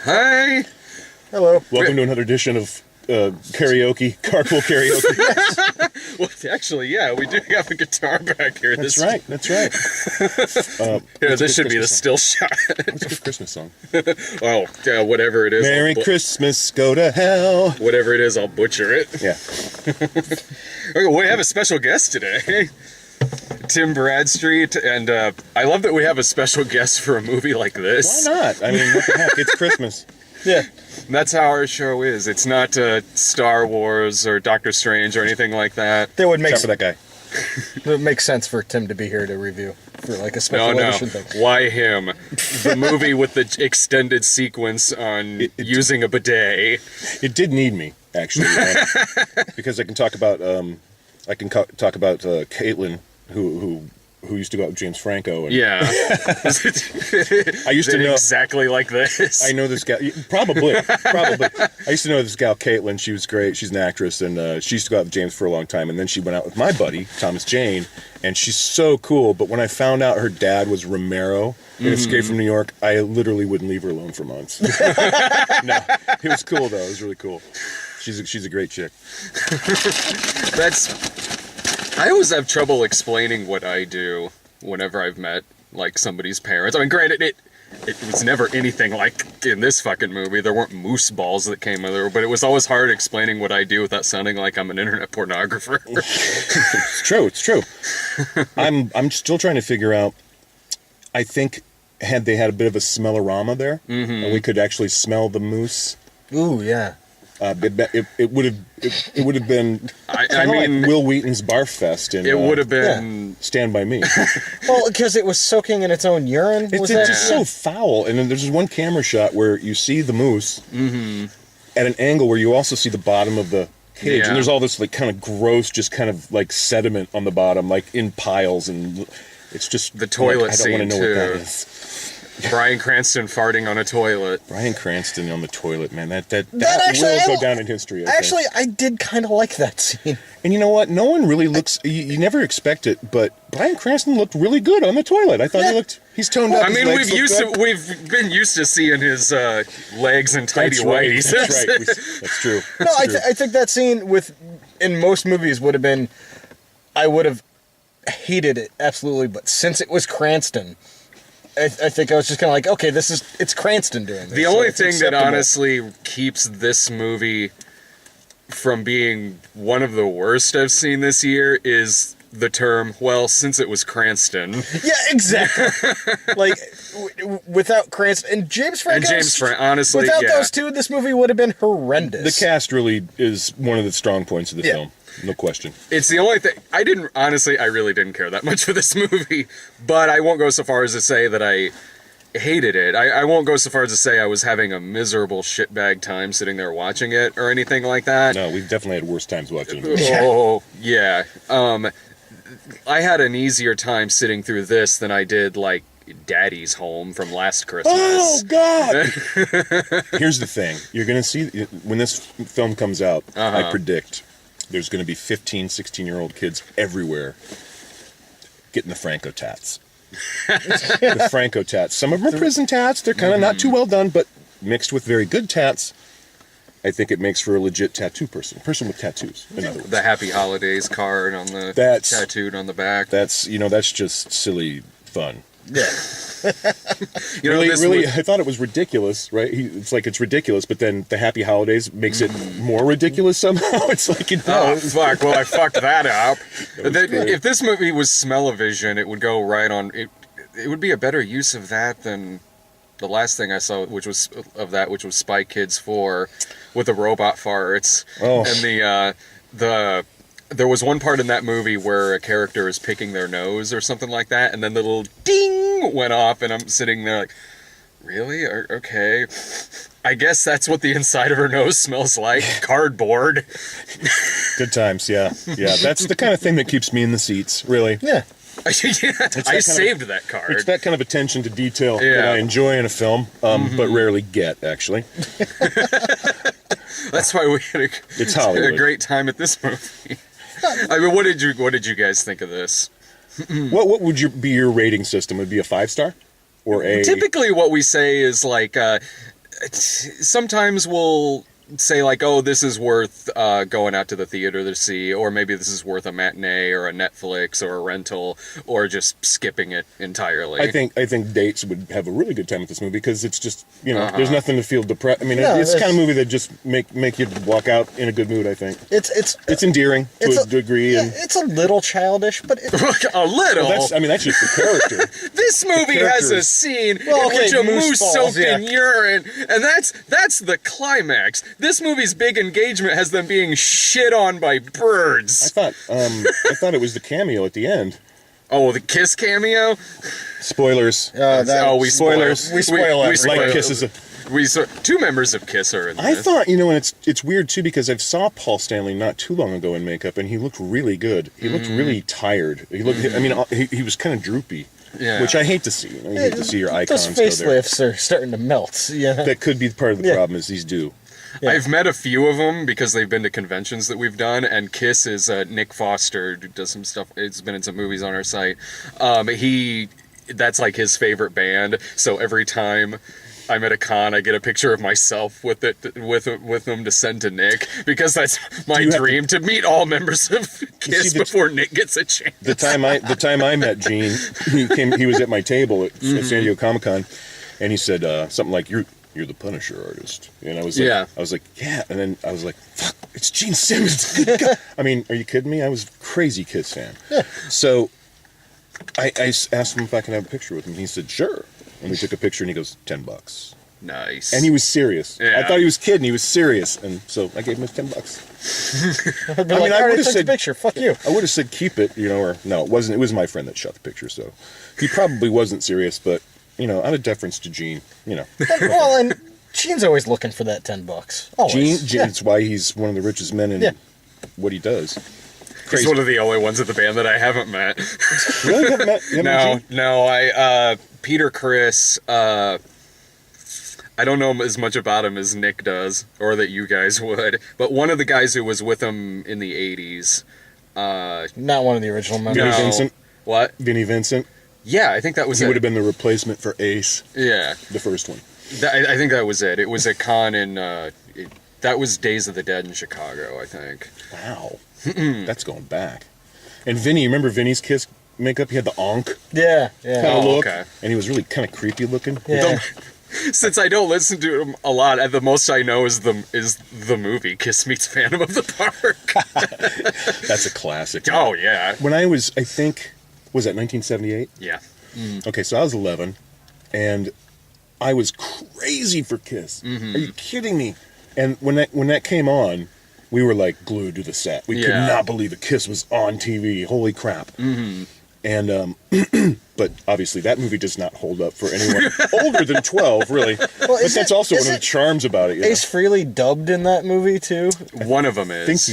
Hi. Hello. Welcome to another edition of karaoke, carpool karaoke. Well, actually, yeah, we do have a guitar back here. That's right. Here, this should be the still shot. What's a good Christmas song? Oh, whatever it is. Merry Christmas, go to hell. Whatever it is, I'll butcher it. Yeah. Okay, we have a special guest today. Tim Bradstreet, and I love that we have a special guest for a movie like this. Why not? I mean, what the heck? It's Christmas. Yeah. That's how our show is. It's not Star Wars or Doctor Strange or anything like that. That would make Except for that guy. It would make sense for Tim to be here to review for like a special edition thing. Why him? The movie with the extended sequence on using a bidet. It did need me, actually, because I can talk about Caitlin, who used to go out with James Franco. And Yeah. I used to know exactly like this. I know this gal. Probably. I used to know this gal, Caitlin. She was great. She's an actress, and she used to go out with James for a long time. And then she went out with my buddy, Thomas Jane, and she's so cool. But when I found out her dad was Romero in Escape from New York, I literally wouldn't leave her alone for months. No, it was cool, though. It was really cool. She's a great chick. I always have trouble explaining what I do whenever I've met, like, somebody's parents. I mean, granted, it was never anything like in this fucking movie. There weren't moose balls that came with it, but it was always hard explaining what I do without sounding like I'm an internet pornographer. It's true. I'm still trying to figure out, I think, had they had a bit of a smell-orama there, and we could actually smell the moose. Ooh, yeah. It would have been I mean, like Will Wheaton's Barf Fest, and it would have been Stand By Me. Well, because it was soaking in its own urine. It's just so foul. And then there's this one camera shot where you see the moose at an angle where you also see the bottom of the cage, and there's all this like kind of gross, just kind of like sediment on the bottom, like in piles, and it's just the toilet like, I don't scene want to know too. what that is. Bryan Cranston farting on a toilet. Bryan Cranston on the toilet, man. That actually, will go down in history. Actually, I did kind of like that scene. And you know what? No one really looks. You never expect it, but Bryan Cranston looked really good on the toilet. I thought he's toned up. I mean, we've been used to seeing his legs in tidy whities. That's right. That's true. No, I think that scene in most movies would have been. I would have hated it absolutely, but since it was Cranston. I think I was just kind of like, okay, it's Cranston doing this. The only thing that honestly keeps this movie from being one of the worst I've seen this year is the term, well, since it was Cranston. Yeah, exactly. Like, without Cranston and James Franco. Honestly, without those two, this movie would have been horrendous. The cast really is one of the strong points of the film. No question. It's the only thing. I really didn't care that much for this movie, but I won't go so far as to say that I hated it. I won't go so far as to say I was having a miserable shitbag time sitting there watching it or anything like that. No, we've definitely had worse times watching it. Oh, yeah. I had an easier time sitting through this than I did, like, Daddy's Home from last Christmas. Oh, God! Here's the thing. You're going to see, when this film comes out, I predict there's going to be 15, 16-year-old kids everywhere getting the Franco tats. The Franco tats. Some of them are prison tats. They're kind of not too well done, but mixed with very good tats, I think it makes for a legit tattoo person. Person with tattoos, in other words. The Happy Holidays card on the tattooed on the back. That's just silly fun. Yeah. Really, I thought it was ridiculous, right? It's ridiculous, but then the Happy Holidays makes it more ridiculous somehow. It's like, oh, fuck, well, I fucked that up. If this movie was Smell-O-Vision, it would go right on, it would be a better use of that than the last thing I saw, which was Spy Kids 4, with the robot farts. Oh. And there was one part in that movie where a character is picking their nose or something like that, and then the little ding went off, and I'm sitting there like, really? Okay. I guess that's what the inside of her nose smells like. Cardboard. Good times, yeah. Yeah, that's the kind of thing that keeps me in the seats, really. Yeah. I saved that card. It's that kind of attention to detail that I enjoy in a film, but rarely get, actually. That's why we had a great time at this movie. I mean, what did you guys think of this? What would be your rating system? Would it be a 5-star? Or a... Typically what we say is like, sometimes we'll say like, oh, this is worth going out to the theater to see, or maybe this is worth a matinee or a Netflix or a rental, or just skipping it entirely. I think dates would have a really good time with this movie because it's just, there's nothing to feel depressed. I mean, it's the kind of movie that just make you walk out in a good mood. I think it's endearing to a degree, and it's a little childish, but a little. Well, that's just the character. This movie has a scene in which a moose soaked in urine, and that's the climax. This movie's big engagement has them being shit on by birds. I thought it was the cameo at the end. Oh, the Kiss cameo? Spoilers. We spoilers. We spoil everything. Like Kiss is two members of Kiss are in this. I thought, and it's weird too because I saw Paul Stanley not too long ago in makeup, and he looked really good. He looked really tired. He looked. I mean, he was kind of droopy. Yeah. Which I hate to see. You hate to see your icons go there. Those facelifts are starting to melt. Yeah. That could be part of the problem is these do. Yeah. I've met a few of them because they've been to conventions that we've done, and Kiss is Nick Foster, who does some stuff. It's been in some movies on our site. That's like his favorite band. So every time I'm at a con, I get a picture of myself with them to send to Nick because that's my dream to meet all members of Kiss before Nick gets a chance. The time I met Gene, he was at my table at San Diego Comic-Con, and he said something like, You're the Punisher artist. And I was like, yeah. And then I was like, fuck, it's Gene Simmons. I mean, are you kidding me? I was a crazy Kiss fan. Yeah. So I asked him if I could have a picture with him. He said, sure. And we took a picture, and he goes, $10. Nice. And he was serious. Yeah. I thought he was kidding. He was serious. And so I gave him $10. I mean, I would have said, picture. Fuck you. I would have said, keep it, or no, it wasn't. It was my friend that shot the picture, so he probably wasn't serious, but out of deference to Gene, Well, and Gene's always looking for that $10. Always. Gene, it's why he's one of the richest men in what he does. Crazy. He's one of the only ones at the band that I haven't met. Really? Haven't met No. Peter Criss, I don't know as much about him as Nick does, or that you guys would, but one of the guys who was with him in the 80s. Not one of the original members. Vinnie Vincent? What? Vinnie Vincent? Yeah, I think that was He would have been the replacement for Ace. Yeah. The first one. I think that was it. It was a con in, that was Days of the Dead in Chicago, I think. Wow. That's going back. And Vinny, remember Vinny's Kiss makeup? He had the onk kind of look. Okay. And he was really kind of creepy looking. Yeah. Since I don't listen to him a lot, the most I know is the movie Kiss Meets Phantom of the Park. That's a classic. Oh, yeah. When I was, I think, was that 1978? Yeah. Okay, so I was 11, and I was crazy for Kiss. Are you kidding me? And when that came on, we were like glued to the set. We could not believe a Kiss was on TV. Holy crap! And but obviously that movie does not hold up for anyone older than 12, really. Well, but that's also one of the charms about it. Ace Frehley dubbed in that movie too. One of them is.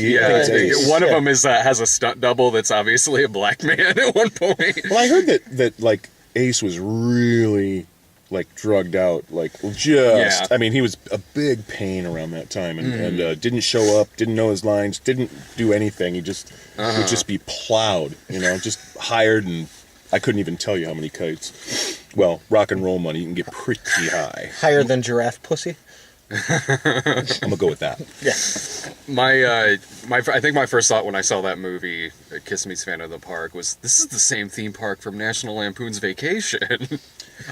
One of them is has a stunt double that's obviously a black man at one point. Well, I heard that like Ace was really like drugged out, I mean, he was a big pain around that time, and didn't show up, didn't know his lines, didn't do anything. He just would just be plowed, just hired, and I couldn't even tell you how many kites. Well, rock and roll money, you can get pretty high. Higher than giraffe pussy. I'm gonna go with that. Yeah. I think my first thought when I saw that movie, Kiss Meets Phantom of the Park, was this is the same theme park from National Lampoon's Vacation.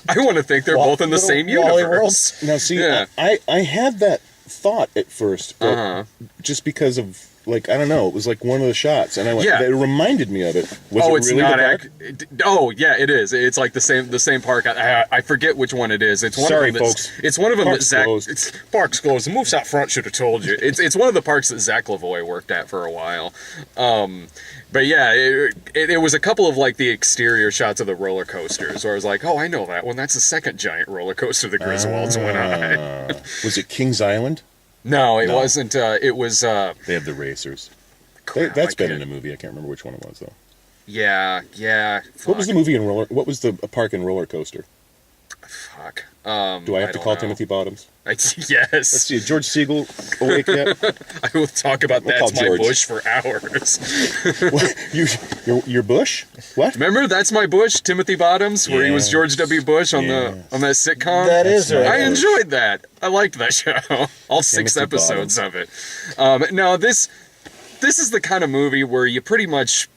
I want to think they're both in the same universe. Now, see, I had that thought at first, but just because of I don't know, it was like one of the shots, and I went. It reminded me of it. Was it really the park? It is. It's like the same park. I forget which one it is. It's one Sorry, of them. Folks. It's one of them Park's that Zach. closed. Park's closed. The moves out front should have told you. It's one of the parks that Zach Lavoie worked at for a while. But yeah, it was a couple of the exterior shots of the roller coasters where I was like, oh, I know that one. That's the second giant roller coaster the Griswolds went on. Was it Kings Island? No, it wasn't. It was. They have the racers. That's been in a movie. I can't remember which one it was though. Yeah. What was the movie in roller? What was the park in Roller Coaster? Fuck. Do I have to don't call know. Timothy Bottoms? Yes. Let's see. Is George Siegel awake yet? I will talk about We'll call That's My George. Bush for hours. What? Your Bush? What? Remember That's My Bush, Timothy Bottoms, where he was Yes. George W. Bush on Yes. on that sitcom? That is That's right. I enjoyed that. I liked that show. All 6 Timothy episodes of it. No, this is the kind of movie where you pretty much,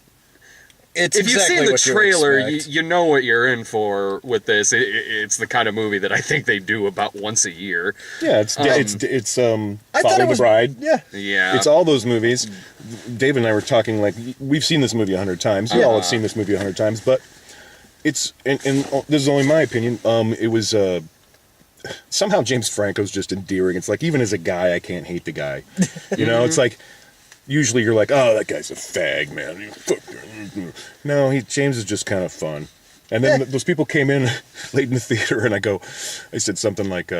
It's if you've exactly seen the what you trailer, expect. you know what you're in for with this. It's the kind of movie that I think they do about once a year. Yeah, it's I thought Follow it the was Bride. Yeah. Yeah. It's all those movies. Dave and I were talking like we've seen this movie 100 times. You all have seen this movie 100 times, but it's and this is only my opinion. It was somehow James Franco's just endearing. It's like even as a guy, I can't hate the guy. You know, it's like usually you're like, oh, that guy's a fag, man. No, James is just kind of fun. And then those people came in late in the theater, and I said something like,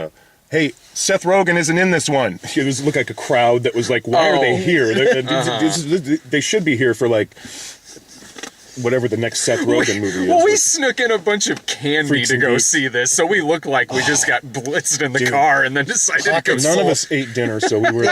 hey, Seth Rogen isn't in this one. It looked like a crowd that was like, why are they here? They should be here for like whatever the next Seth Rogen movie is. Well, we snuck in a bunch of candy Freaks to and go Geeks. see this, so we look like we just got blitzed in the Dude. car and then decided to go. None of us ate dinner, so we were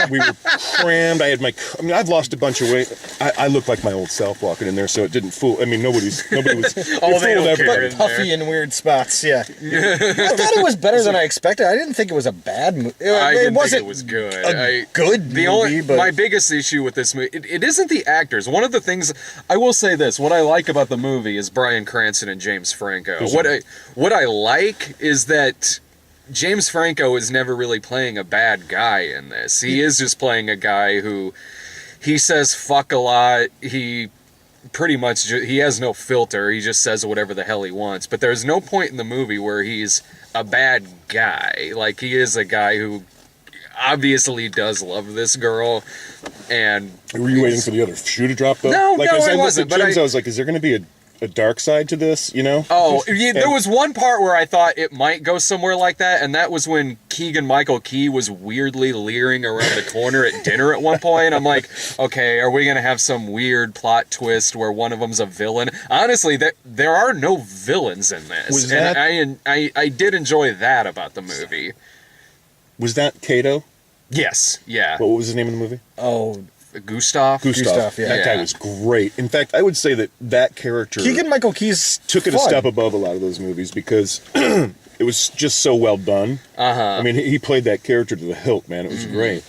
crammed. I've lost a bunch of weight. I look like my old self walking in there, so it didn't fool. I mean, nobody was. Oh, it they fooled don't care. everybody. in Puffy in weird spots, yeah. I thought it was better than I expected. I didn't think it was a bad movie. I It didn't wasn't think it was good. a good The movie, but my biggest issue with this movie, it isn't the actors. One of the things I will say this: what I like about the movie is Bryan Cranston and James Franco. What I like is that James Franco is never really playing a bad guy in this. He is just playing a guy who he says fuck a lot. He pretty much he has no filter. He just says whatever the hell he wants. But there's no point in the movie where he's a bad guy. Like he is a guy who obviously does love this girl. And Were you waiting for the other shoe to drop though? No, like, no, as I looked wasn't, at but James, I was like, is there going to be a dark side to this? You know? Oh, yeah, there was one part where I thought it might go somewhere like that, and that was when Keegan-Michael Key was weirdly leering around the corner at dinner at one point. I'm like, okay, are we going to have some weird plot twist where one of them's a villain? Honestly, there are no villains in this. Was that- And I did enjoy that about the movie. Was that Kato? Yes, yeah. What was his name in the movie? oh, Gustav? Gustav. yeah. That guy Yeah. was great. In fact, I would say that character Keegan-Michael Key's took it a fun. step above a lot of those movies because it was just so well done. I mean, he played that character to the hilt, man. It was great.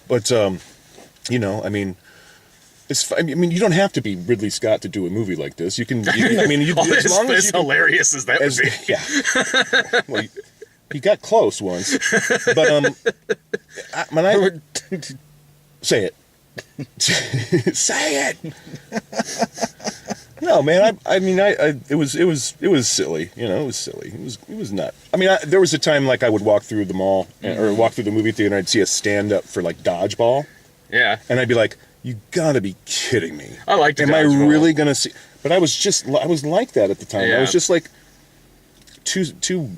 But you know, I mean, I mean, you don't have to be Ridley Scott to do a movie like this. I mean, as long as as you can, hilarious as that would be. yeah. Well, he got close once, but say it. Say it. No, man. I mean, it was silly. You know, it was silly. It was not. I mean, there was a time like I would walk through the mall or walk through the movie theater, and I'd see a stand up for like dodgeball, Yeah. and I'd be like, "You gotta be kidding me!" I liked Am I dodgeball. really gonna see? But I was like that at the time. I Yeah. was just like too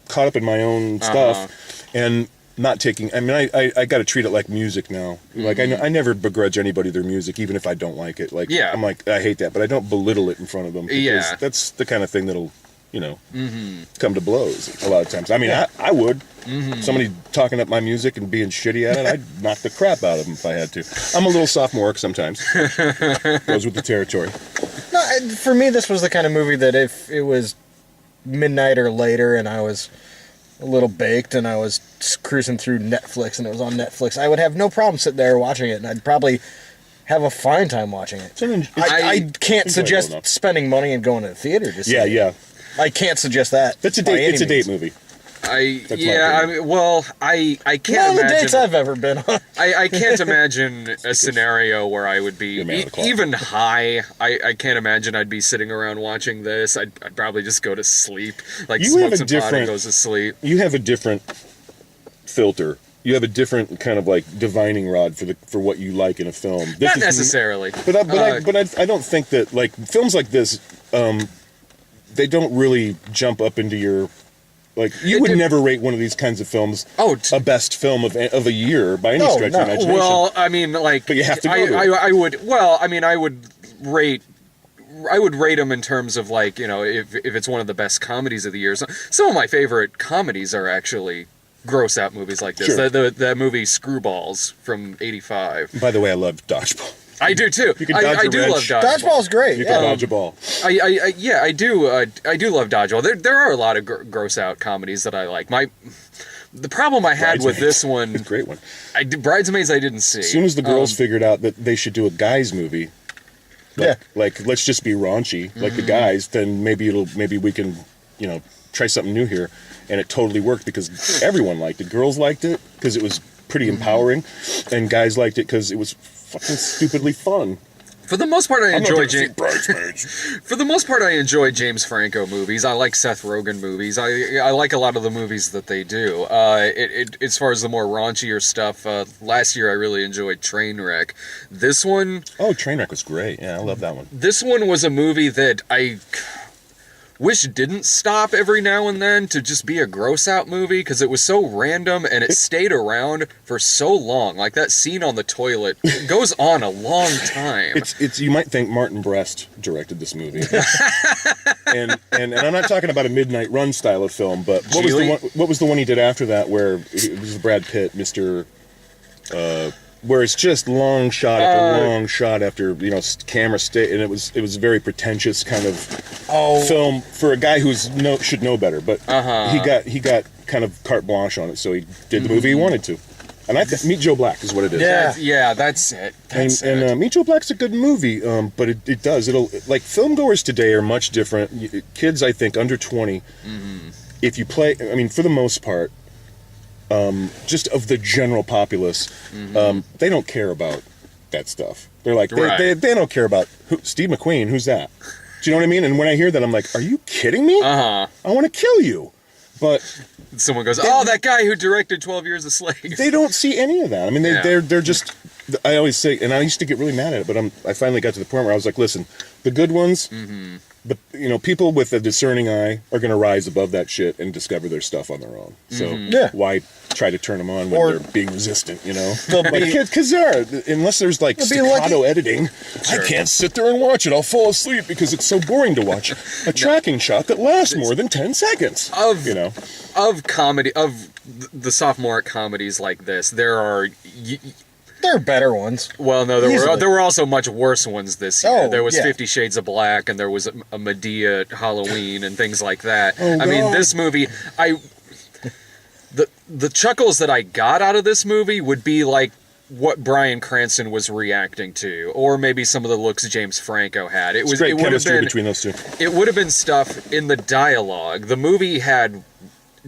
caught up in my own stuff and not taking. I mean, I got to treat it like music now. Like I never begrudge anybody their music, even if I don't like it. Like Yeah. I'm like I hate that, but I don't belittle it in front of them. Because Yeah. that's the kind of thing that'll come to blows a lot of times. I mean, I would. Somebody talking up my music and being shitty at it, I'd knock the crap out of them if I had to. I'm a little sophomoric sometimes. Goes with the territory. No, for me, this was the kind of movie that if it was midnight or later and I was a little baked and I was cruising through Netflix and it was on Netflix, I would have no problem sitting there watching it, and I'd probably have a fine time watching it. I can't suggest enough. spending money and going to the theater to see it. Yeah. I can't suggest that. That's a by date. any It's a date means. movie. I opinion. mean, well, I can't None of the imagine. dates I've ever been on. I can't imagine a scenario where I would be You're a man of the clock. even high. I can't imagine I'd be sitting around watching this. I'd probably just go to sleep, like You have smokes a and pot and different- goes to sleep. You have a different filter. You have a different kind of like divining rod for what you like in a film. This Not is- necessarily, But I don't think that like films like this, they don't really jump up into your. Like you would never rate one of these kinds of films a best film of a year by any No, stretch no. of imagination. Well, I mean, like, But you have to go to it. I would. Well, I mean, I would rate would rate them in terms of like, if it's one of the best comedies of the year. Some of my favorite comedies are actually gross out movies like this. Sure. The movie Screwballs from '85. By the way, I love Dodgeball. I do too. You can dodge I a do wrench. love Dodgeball. Dodgeball's great. You Yeah. can dodge a ball. I do. I do love Dodgeball. There are a lot of gross out comedies that I like. The problem I had with this one, Great one. Bridesmaids, I didn't see. As soon as the girls figured out that they should do a guys movie, like let's just be raunchy like the guys, then maybe we can try something new here, and it totally worked because everyone liked it. Girls liked it because it was pretty empowering, and guys liked it because it was fucking stupidly fun. For the most part, I enjoy Bridesmaids. For the most part, I enjoy James Franco movies. I like Seth Rogen movies. I like a lot of the movies that they do. As far as the more raunchier stuff, last year I really enjoyed Trainwreck. This one, Trainwreck was great. Yeah, I love that one. This one was a movie that I wish didn't stop every now and then to just be a gross out movie because it was so random and it stayed around for so long. Like that scene on the toilet goes on a long time. It's you might think Martin Brest directed this movie, and I'm not talking about a Midnight Run style of film, but what was the one he did after that where it was Brad Pitt, Mr. Where it's just long shot after long shot after camera stay, and it was a very pretentious kind of film for a guy should know better, but he got kind of carte blanche on it, so he did the movie he wanted to, and Meet Joe Black is what it is. That's it. And Meet Joe Black's a good movie, but it'll like filmgoers today are much different. Kids, I think under 20, if you play, I mean, for the most part. Just of the general populace, they don't care about that stuff. They're like, they don't care about Steve McQueen, who's that? Do you know what I mean? And when I hear that, I'm like, are you kidding me? I want to kill you. But someone goes, that guy who directed 12 Years a Slave. They don't see any of that. I mean, they're just, I always say, and I used to get really mad at it, but I finally got to the point where I was like, listen, the good ones, people with a discerning eye are going to rise above that shit and discover their stuff on their own. So why try to turn them on when they're being resistant, Because unless there's like staccato editing, I can't sit there and watch it. I'll fall asleep because it's so boring to watch a tracking shot that lasts more than 10 seconds. Of comedy, of the sophomoric comedies like this, there are... There are better ones. Well, no, there were also much worse ones this year. There was 50 Shades of Black, and there was a Medea Halloween and things like that. I mean, this movie, the chuckles that I got out of this movie would be like what Bryan Cranston was reacting to, or maybe some of the looks James Franco had. It would have been between those two. It would have been stuff in the dialogue. The movie had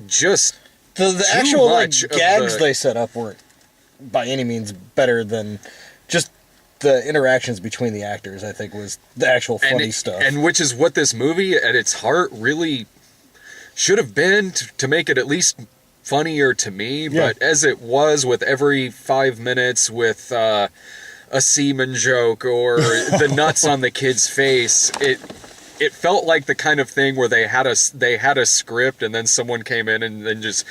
just the actual gags they set up weren't by any means better than just the interactions between the actors. I think was the actual funny stuff, and which is what this movie at its heart really should have been to make it at least funnier to me. But as it was, with every 5 minutes with a semen joke or the nuts on the kid's face, it felt like the kind of thing where they had a script and then someone came in and then just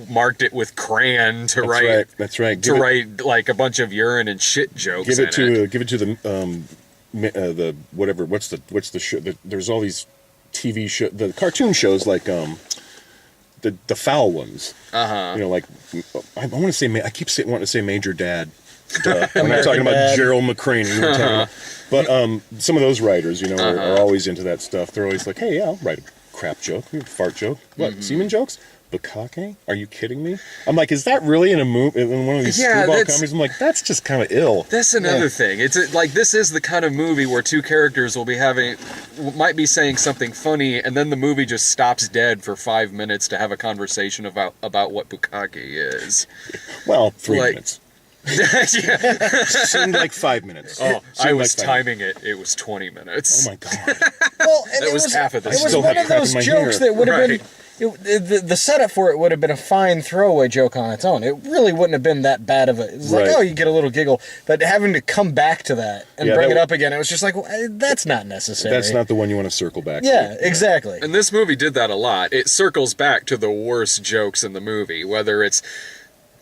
marked it with crayon to write. That's right. Write like a bunch of urine and shit jokes. Give it to the whatever. What's the show? There's all these TV show, the cartoon shows like the foul ones. Like I want to say I keep wanting to say Major Dad. When I'm talking about Gerald McCraney. But some of those writers, are always into that stuff. They're always like, hey, yeah, I'll write a crap joke, a fart joke. What, semen jokes? Bukkake? Are you kidding me? I'm like, is that really in one of these screwball comedies? I'm like, that's just kind of ill. That's another thing. It's like, this is the kind of movie where two characters might be saying something funny, and then the movie just stops dead for 5 minutes to have a conversation about what bukkake is. Well, 3 minutes. Seemed like 5 minutes. I was timing it. It was 20 minutes. Oh my god! Well, that was half of this. It was one of those jokes that would have been. The setup for it would have been a fine throwaway joke on its own. It really wouldn't have been that bad of a... It was like, you get a little giggle. But having to come back to that and bring it up again, it was just like, well, that's not necessary. That's not the one you want to circle back to. Yeah, exactly. And this movie did that a lot. It circles back to the worst jokes in the movie, whether it's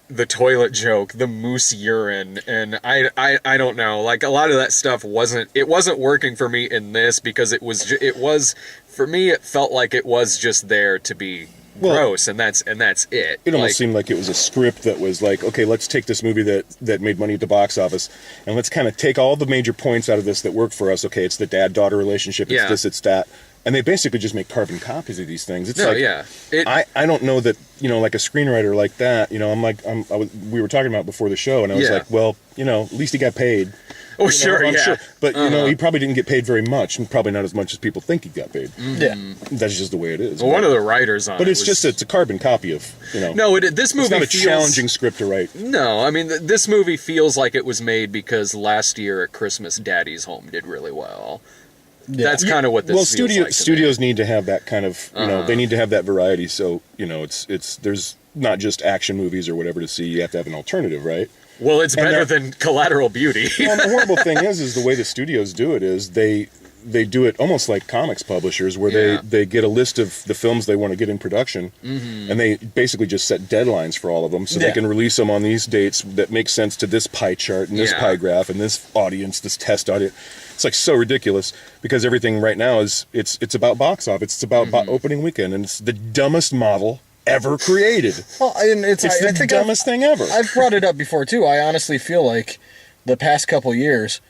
the toilet joke, the moose urine, and I don't know. Like, a lot of that stuff wasn't working for me in this, because it was for me, it felt like it was just there to be gross, and that's it. It almost seemed like it was a script that was like, okay, let's take this movie that made money at the box office, and let's kind of take all the major points out of this that work for us. Okay, it's the dad-daughter relationship, it's this, it's that. And they basically just make carbon copies of these things. It's I don't know that, like a screenwriter like that, we were talking about before the show, and I was like, well, at least he got paid. Oh, sure, I'm sure. But, he probably didn't get paid very much, and probably not as much as people think he got paid. Yeah. That's just the way it is. Well, one of the writers on it. But it's a carbon copy of, No, this movie it's not a challenging script to write. No, I mean, this movie feels like it was made because last year at Christmas, Daddy's Home did really well. Yeah. That's kind of what this feels like. Studios need to have that kind of, they need to have that variety. So, there's not just action movies or whatever to see. You have to have an alternative, right? Well, it's better than Collateral Beauty. Well, the horrible thing is the way the studios do it is they do it almost like comics publishers, where they get a list of the films they want to get in production, and they basically just set deadlines for all of them, so they can release them on these dates that make sense to this pie chart and this pie graph and this audience, this test audience. It's like so ridiculous, because everything right now is it's about box office, it's about opening weekend, and it's the dumbest model ever created. Well, and it's the dumbest thing ever. I've brought it up before too. I honestly feel like the past couple years,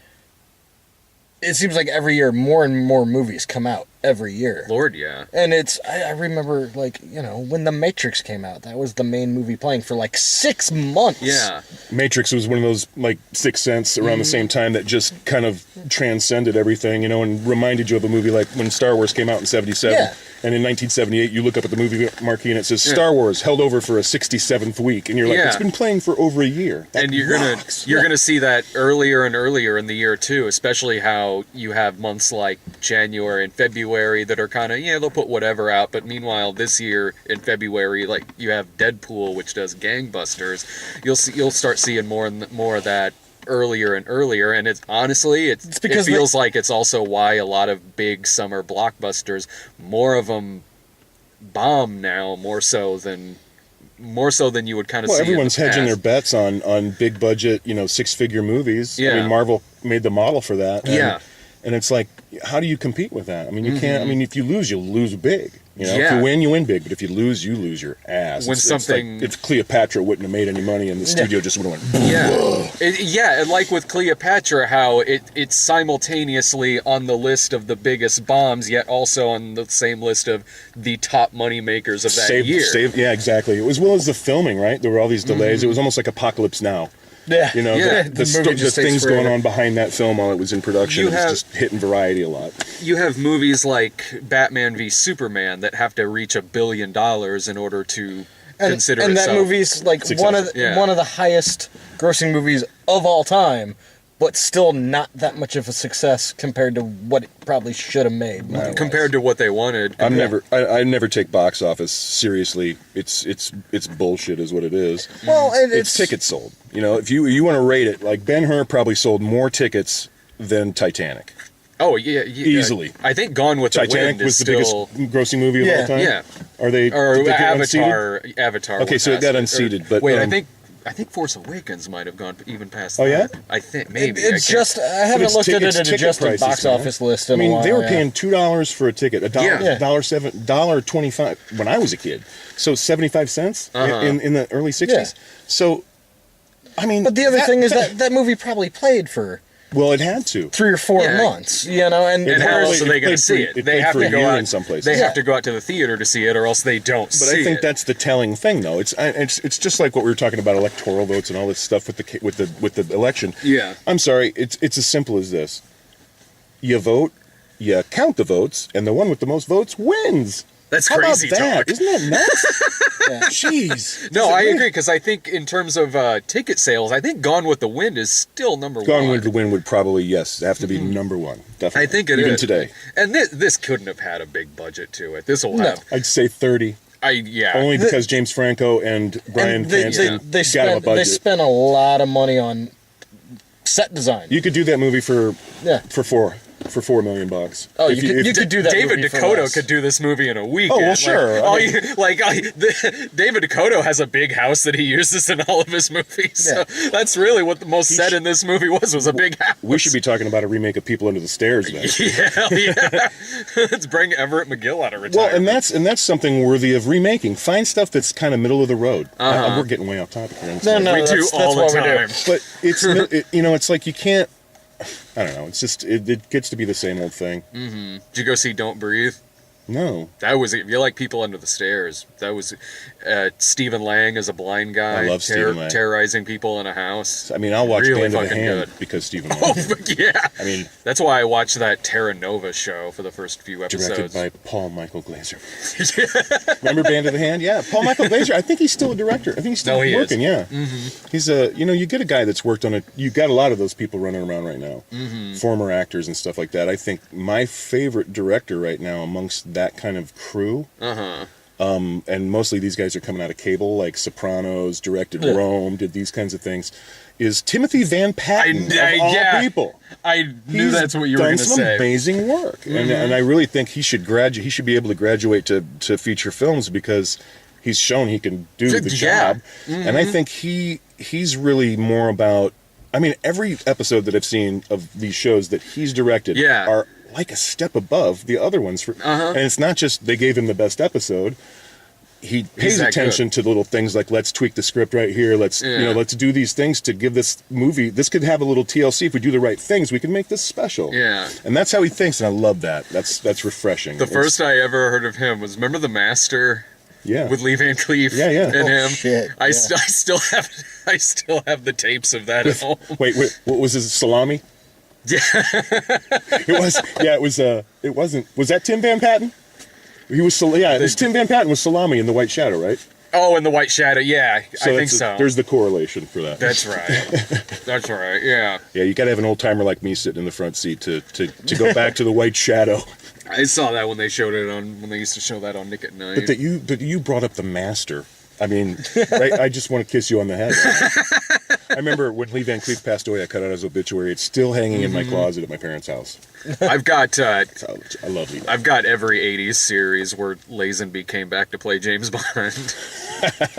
it seems like every year more and more movies come out every year. Lord, yeah. And I remember, when The Matrix came out, that was the main movie playing for 6 months. Yeah. Matrix was one of those, Sixth Sense around the same time that just kind of transcended everything, and reminded you of a movie like when Star Wars came out in 77. Yeah. And in 1978, you look up at the movie marquee and it says Star Wars held over for a 67th week, and you're like, it's been playing for over a year. That and you're gonna see that earlier and earlier in the year too, especially how you have months like January and February that are kind of they'll put whatever out, but meanwhile this year in February, like, you have Deadpool, which does gangbusters. You'll start seeing more and more of that earlier and earlier, and it feels like it's also why a lot of big summer blockbusters, more of them bomb now, more so than you would kind of see. Everyone's hedging their bets on big budget, 6-figure movies. Yeah. I mean, Marvel made the model for that. And, and it's like, how do you compete with that? I mean, you can't. I mean, if you lose, you'll lose big. If you win, you win big. But if you lose, you lose your ass. If Cleopatra wouldn't have made any money, and the studio just would have went. And like with Cleopatra, how it's simultaneously on the list of the biggest bombs, yet also on the same list of the top money makers of that year. Yeah, exactly. It was well as the filming, right? There were all these delays. It was almost like Apocalypse Now. Yeah. The things going on behind that film while it was in production, it was just hitting variety a lot. You have movies like Batman v Superman that have to reach $1 billion in order to consider and itself. that movie's one of the highest grossing movies of all time, but still not that much of a success compared to what it probably should have made. Compared to what they wanted. I never take box office seriously. It's bullshit is what it is. Well, it's tickets sold. If you want to rate it, like Ben-Hur probably sold more tickets than Titanic. Oh yeah, easily. I think Gone with Titanic the Wind was is the still biggest grossing movie of all time. Yeah. Are they? Or did they get Avatar. unseated? Avatar. Okay, so it got unseated. But wait, I think Force Awakens might have gone even past. Oh yeah. I think maybe. I haven't looked at an adjusted box office list in a while. They were paying $2 for a ticket, $1.25 when I was a kid. So 75 cents in the early 60s. Yeah. So, I mean, but the other thing is that movie probably played for. Well, it had to 3 or 4 months, and how else are they going to see it? They have to go out in some places. They have to go out to the theater to see it, or else they don't. But I think that's the telling thing, though. It's just like what we were talking about electoral votes and all this stuff with the election. Yeah, I'm sorry. It's as simple as this: you vote, you count the votes, and the one with the most votes wins. That's crazy talk. Isn't that nuts? Jeez. No, I agree, because I think in terms of ticket sales, I think Gone with the Wind is still number one. Gone with the Wind would probably, have to be number one. Definitely. I think it Even is. today. And this couldn't have had a big budget to it. This will have. I'd say 30. Only because James Franco and Bryan Cranston got a budget. They spent a lot of money on set design. You could do that movie for 4. for $4 million. Oh, If you could do that. David movie for Dakota less. could do this movie in a weekend. Oh, well, sure. David Dakota has a big house that he uses in all of his movies. Yeah. So that's really what the most said in this movie was a big house. We should be talking about a remake of People Under the Stairs then. Yeah. Let's bring Everett McGill out of retirement. Well, and that's something worthy of remaking. Find stuff that's kind of middle of the road. We're getting way off topic here. No, we do that's all the what we do. time. But it's it's like you can't. I don't know. It's just it gets to be the same old thing. Did you go see Don't Breathe? No, That was if you like People Under the Stairs. That was Stephen Lang as a blind guy. I love Stephen Lang. Terrorizing people in a house. I mean I'll watch Really Band of the fucking Hand good. because Stephen Lang. Oh yeah. I mean, That's why I watched that Terra Nova show for the first few directed episodes. by Paul Michael Glazer. Remember Band of the Hand? Yeah, Paul Michael Glazer. I think he's still a director. I think he's still No, he is. working. Yeah, he's a. You get a guy that's worked on it. You got a lot of those people running around right now, former actors and stuff like that. I think my favorite director right now amongst that kind of crew. And mostly these guys are coming out of cable, like Sopranos, directed Rome, did these kinds of things. Is Timothy Van Patten of all people? I knew He's that's what you were done going to some say. amazing work, and I really think he should graduate. He should be able to graduate to feature films because he's shown he can do the Yeah. job. And I think he's really more about. I mean, every episode that I've seen of these shows that he's directed are like a step above the other ones. And it's not just they gave him the best episode. He pays that attention to little things like let's tweak the script right here. Let's let's do these things to give this movie. This could have a little TLC if we do the right things. We can make this special. Yeah. And that's how he thinks, and I love that. That's refreshing. The first I ever heard of him was remember The Master with Lee Van Cleef and him. Shit, I still have the tapes of that at home. Wait, what was his salami? Yeah. It was. Yeah, it was. It wasn't. Was that Tim Van Patten? He was. It was Tim Van Patten was salami in The White Shadow, right? Oh, in The White Shadow. Yeah, I think so. There's the correlation for that. That's right. That's right. Yeah. Yeah, you got to have an old timer like me sitting in the front seat to go back to The White Shadow. I saw that when they showed it on when they used to show that on Nick at Night. But you brought up The Master. I mean, I just want to kiss you on the head. I remember when Lee Van Cleef passed away, I cut out his obituary. It's still hanging in my closet at my parents' house. I've got I love Lee. I've got every 80s series where Lazenby came back to play James Bond.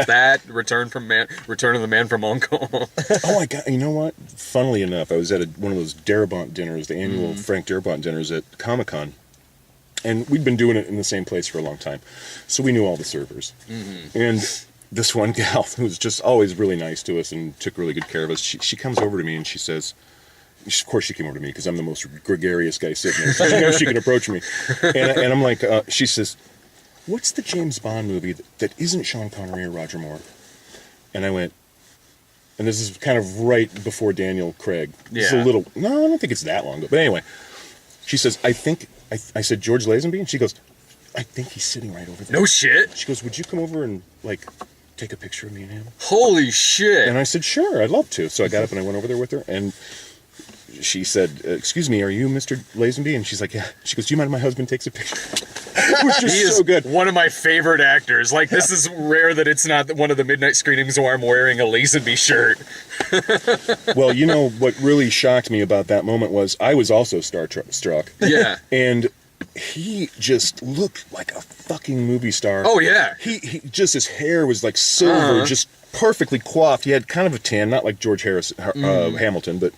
That Return of the Man from Uncle. Oh, I got. You know what? Funnily enough, I was at one of those Darabont dinners, the annual Frank Darabont dinners at Comic-Con. And we'd been doing it in the same place for a long time. So we knew all the servers. And this one gal who was just always really nice to us and took really good care of us, she comes over to me and she says, of course she came over to me because I'm the most gregarious guy sitting there. So she knows she can approach me. And I'm like, she says, what's the James Bond movie that isn't Sean Connery or Roger Moore? And I went, and this is kind of right before Daniel Craig. It's a little, no, I don't think it's that long ago. But anyway, she says, I said, George Lazenby? And she goes, I think he's sitting right over there. No shit. She goes, would you come over and, take a picture of me and him? Holy shit. And I said, sure, I'd love to. So I got up and I went over there with her, and she said, excuse me, are you Mr. Lazenby? And she's like, yeah. She goes, do you mind if my husband takes a picture? It was just He is so good. one of my favorite actors. Like, this is rare that it's not one of the midnight screenings where I'm wearing a Lazenby shirt. Well, you know, what really shocked me about that moment was I was also starstruck. Yeah. And he just looked like a fucking movie star. Oh, yeah. He just, his hair was like silver, just perfectly coiffed. He had kind of a tan, not like George Hamilton, but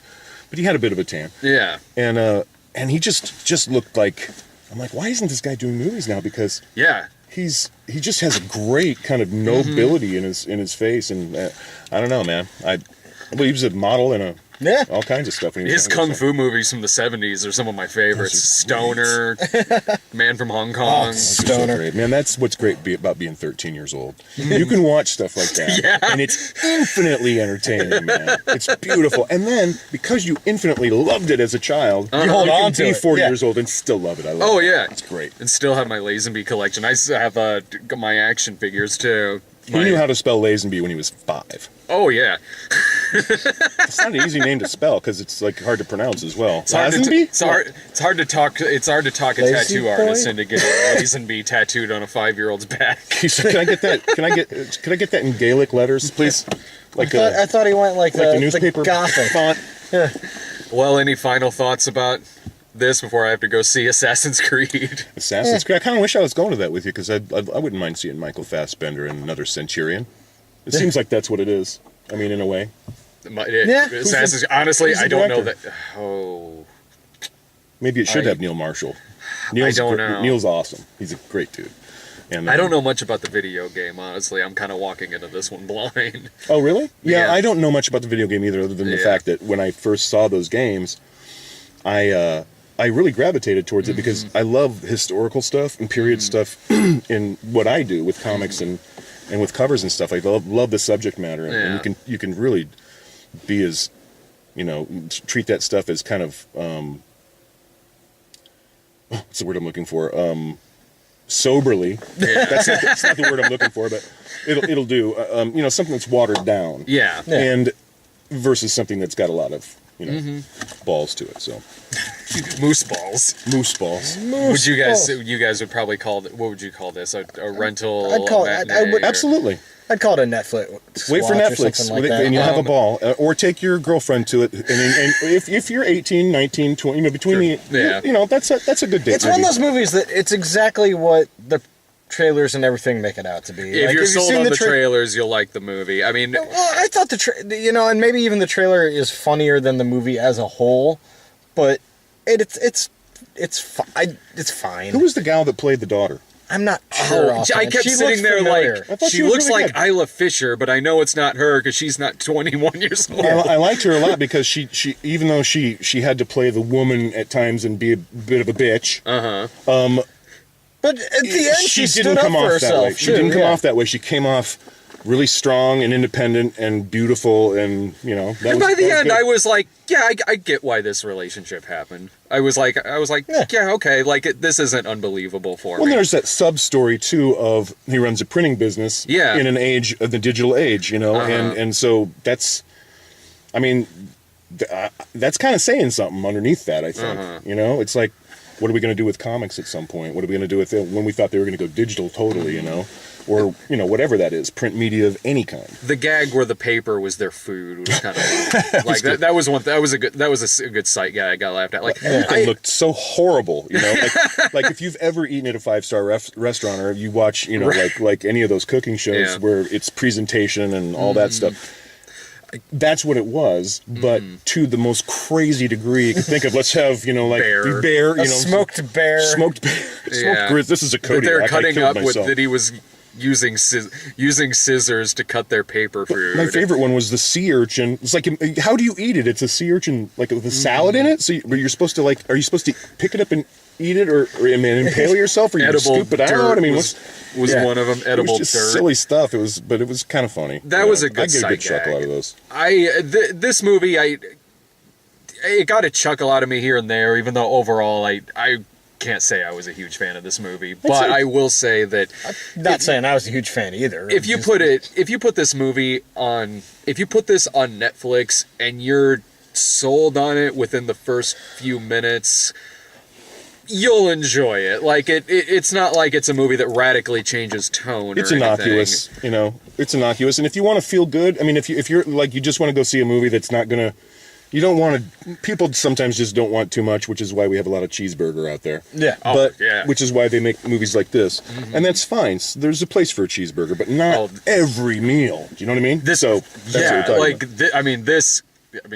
he had a bit of a tan. Yeah. And he just looked like, I'm like, why isn't this guy doing movies now? Because he just has a great kind of nobility in his face, and I don't know, man. Well, he was a model and all kinds of stuff. When he was His younger, kung fu movies from the 70s are some of my favorites. Stoner, Man from Hong Kong. Stoner. So great. Man, that's what's great about being 13 years old. You can watch stuff like that, and it's infinitely entertaining, man. It's beautiful. And then, because you infinitely loved it as a child, You hold you on can to be it. 40 years old and still love it. I love it. Yeah. It's great. And still have my Lazenby collection. I still have my action figures, too. He knew how to spell Lazenby when he was 5. Oh, yeah. It's not an easy name to spell because it's like hard to pronounce as well. It's hard to talk a Lazy tattoo boy? artist into getting Lazenby tattooed on a 5-year-old's back. He said, "Can I get that? Can I get that in Gaelic letters, please?" Like I thought he went like the the newspaper Gothic. font. Well, any final thoughts about this before I have to go see Assassin's Creed. Assassin's Creed. I kind of wish I was going to that with you because I wouldn't mind seeing Michael Fassbender and another Centurion. It seems like that's what it is. I mean, in a way. Assassin's. Honestly, I don't know that. director? Oh, Maybe it should have Neil Marshall. I don't know. Neil's awesome. He's a great dude. And I don't know much about the video game. Honestly, I'm kind of walking into this one blind. Oh, really? Yeah, Yeah. I don't know much about the video game either, other than the Yeah. fact that when I first saw those games, I really gravitated towards it because I love historical stuff and period stuff in what I do with comics and with covers and stuff. I love the subject matter, and you can really be as, treat that stuff as kind of what's the word I'm looking for? Soberly. Yeah. That's not the word I'm looking for, but it'll do. Something that's watered down. Yeah. And versus something that's got a lot of balls to it. So Moose balls. moose balls. Would you guys would probably call it, what would you call this? A rental? I'd call it- I matinee, would- or- Absolutely. I'd call it a Netflix. Wait for watch or Netflix, something like that. and you'll have a ball. Or take your girlfriend to it. And if you're 18, 19, 20, between that's a good date. It's one of those movies that it's exactly what the trailers and everything make it out to be. If Like, you're you've sold seen on the tra- trailers, you'll like the movie. I mean, Well, I thought and maybe even the trailer is funnier than the movie as a whole, but it's fine. Who was the gal that played the daughter? I'm not sure. I offhand. kept She sitting looks there familiar. like, I thought she she was looks really like good. Isla Fisher, but I know it's not her because she's not 21 years old. I liked her a lot because she even though she had to play the woman at times and be a bit of a bitch. But at the end, she stood up for that way. herself. She didn't come off that way. She came off really strong and independent and beautiful, and that And was, by the that was end, good. I was like, yeah, I get why this relationship happened. I was like, yeah, okay, like this isn't unbelievable for Well, me. there's that sub story too of he runs a printing business Yeah. in an age of the digital age, and so that's, I mean, that's kind of saying something underneath that. I think it's like, what are we going to do with comics at some point? What are we going to do with it when we thought they were going to go digital totally? Or whatever that is, print media of any kind. The gag where the paper was their food was kind of like that was one. That was a good sight gag I laughed at. Like It looked so horrible, like if you've ever eaten at a 5-star restaurant, or you watch, like any of those cooking shows where it's presentation and all that stuff. That's what it was, but to the most crazy degree you can think of. Let's have, bear, A smoked bear. smoked grits. This is a that Cody. they're I cutting killed up with myself. that he was using scissors to cut their paper food. My favorite one was the sea urchin. It's like, how do you eat it? It's a sea urchin, like with a salad in it. So you're supposed to are you supposed to pick it up and eat it, or impale yourself, or you Edible scoop it out? dirt I mean, was one of them. it Edible was just dirt. silly stuff. But it was kind of funny. That was a good I get a good sight chuckle gag. out of those. This movie, it got a chuckle out of me here and there, even though overall I can't say I was a huge fan of this movie. But I will say that Not saying I was a huge fan either. if you put this on Netflix and you're sold on it within the first few minutes, you'll enjoy it. Like it's not like it's a movie that radically changes tone. It's or innocuous, anything. It's innocuous. And if you want to feel good, I mean, if you're like, you just want to go see a movie that's not gonna, you don't want to. People sometimes just don't want too much, which is why we have a lot of cheeseburger out there. Yeah. Oh, But which is why they make movies like this, and that's fine. There's a place for a cheeseburger, but not every meal. Do you know what I mean? That's what we're talking about.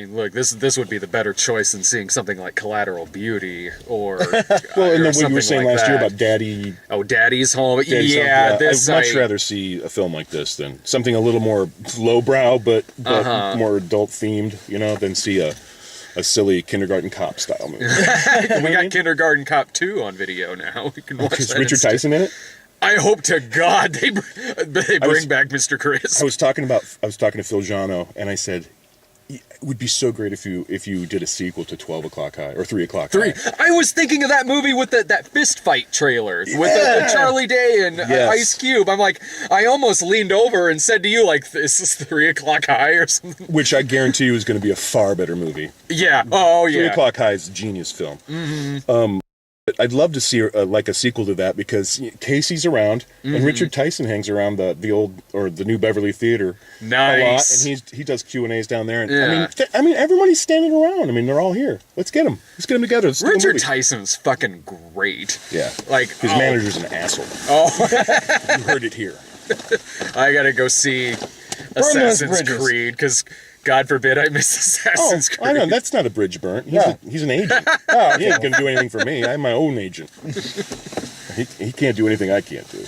Look, this would be the better choice than seeing something like Collateral Beauty or Well, and or then what you something were saying like last year that. about Daddy. Daddy's Home. Daddy's Yeah, Home. this I'd much rather see a film like this than something a little more lowbrow, but more adult themed. Than see a silly Kindergarten Cop style movie. we got Kindergarten Cop 2 on video now. We can watch Is that Richard instead. Tyson in it? I hope to God they bring back Mr. Chris. I was talking to Phil Jano, and I said, it would be so great if you did a sequel to 12 O'Clock High or 3 O'Clock High. I was thinking of that movie with that fist fight trailer with the Charlie Day and Ice Cube. I'm like, I almost leaned over and said to you, like, this is 3 O'Clock High or something. Which I guarantee you is going to be a far better movie. Yeah. Oh, 3 yeah. O'Clock High is a genius film. I'd love to see like a sequel to that because Casey's around and Richard Tyson hangs around the old or the New Beverly Theater a lot, Nice. and he does Q&As down there. And Yeah. I mean, everybody's standing around. I mean, they're all here. Let's get them. Let's get them together. Let's do a Richard movie. Tyson's fucking great. Yeah, Like his manager's an asshole. Oh, You heard it here. I gotta go see those Assassin's bridges. Creed because God forbid I miss Assassin's I Creed. know that's not a bridge burnt. He's an agent. He ain't gonna do anything for me. I'm my own agent. He can't do anything I can't do.